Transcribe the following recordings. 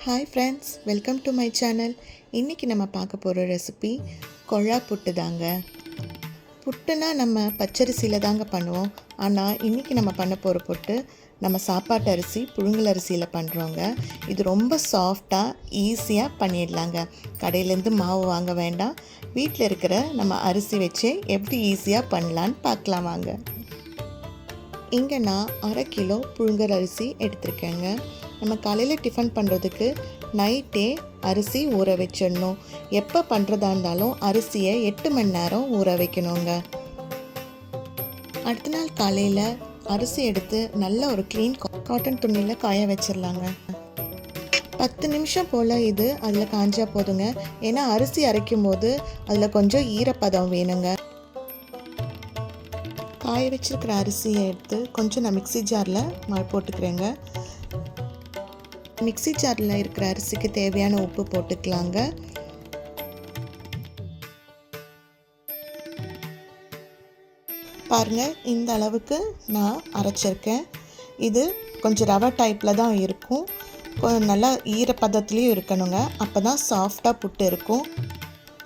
Hi friends, welcome to my channel. இன்றைக்கி நம்ம பார்க்க போகிற ரெசிபி கொழா புட்டு தாங்க. புட்டுனா நம்ம பச்சரிசியில் தாங்க பண்ணுவோம். ஆனால் இன்றைக்கி நம்ம பண்ண போகிற புட்டு நம்ம சாப்பாட்டு அரிசி புழுங்கல் அரிசியில் பண்ணுறோங்க. இது ரொம்ப சாஃப்டாக ஈஸியாக பண்ணிடலாங்க. கடையிலேருந்து மாவு வாங்க வேண்டாம். வீட்டில் இருக்கிற நம்ம அரிசி வச்சு எப்படி ஈஸியாக பண்ணலான்னு பார்க்கலாம் வாங்க. இங்கே நான் 1/2 கிலோ புழுங்கல் அரிசி எடுத்திருக்கேங்க. நம்ம காலையில் டிஃபன் பண்ணுறதுக்கு நைட்டே அரிசி ஊற வச்சிடணும். எப்போ பண்ணுறதா இருந்தாலும் அரிசியை 8 மணி நேரம் ஊற வைக்கணுங்க. அடுத்த நாள் காலையில் அரிசி எடுத்து நல்ல ஒரு க்ளீன் காட்டன் துணியில் காய வச்சிடலாங்க. 10 நிமிஷம் போல் இது அதில் காஞ்சா போதுங்க. ஏன்னா அரிசி அரைக்கும் போது அதில் கொஞ்சம் ஈரப்பதம் வேணுங்க. காய வச்சிருக்கிற அரிசியை எடுத்து கொஞ்சம் நான் மிக்ஸி ஜாரில் போட்டுக்கிறேங்க. மிக்ஸி ஜாரில் இருக்கிற அரிசிக்கு தேவையான உப்பு போட்டுக்கலாங்க. பாருங்கள், இந்த அளவுக்கு நான் அரைச்சிருக்கேன். இது கொஞ்சம் ரவை டைப்பில் தான் இருக்கும். நல்லா ஈரப்பதத்துலேயும் இருக்கணுங்க. அப்போ தான் சாஃப்டாக புட்டு இருக்கும்.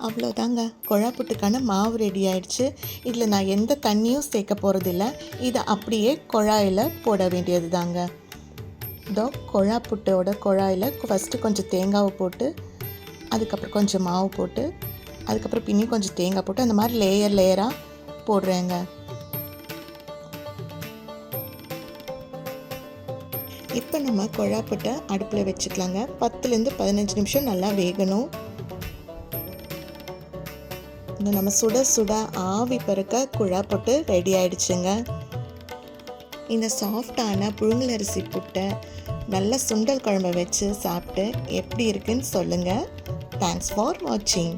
அவ்வளோதாங்க, கொழா புட்டுக்கான மாவு ரெடி ஆயிடுச்சு. இதில் நான் எந்த தண்ணியும் சேர்க்க போகிறதில்ல. இதை அப்படியே குழாயில் போட வேண்டியது தாங்க. இதோ கொழா புட்டோட குழாயில் ஃபஸ்ட்டு கொஞ்சம் தேங்காவை போட்டு, அதுக்கப்புறம் கொஞ்சம் மாவு போட்டு, அதுக்கப்புறம் பின்னியும் கொஞ்சம் தேங்காய் போட்டு, அந்த மாதிரி லேயராக போடுறேங்க. இப்போ நம்ம கொழா புட்டை அடுப்பில் வச்சுக்கலாங்க. 10லேருந்து 15 நிமிஷம் நல்லா வேகணும். இந்த நம்ம சுட சுட ஆவி பறக்க கொழா புட்டு ரெடி ஆயிடுச்சுங்க. இந்த சாஃப்டான புழுங்கல் அரிசி புட்டை நல்ல சுண்டல் குழம்பை வச்சு சாப்பிட்டு எப்படி இருக்குன்னு சொல்லுங்கள். தேங்க்ஸ் ஃபார் வாட்சிங்.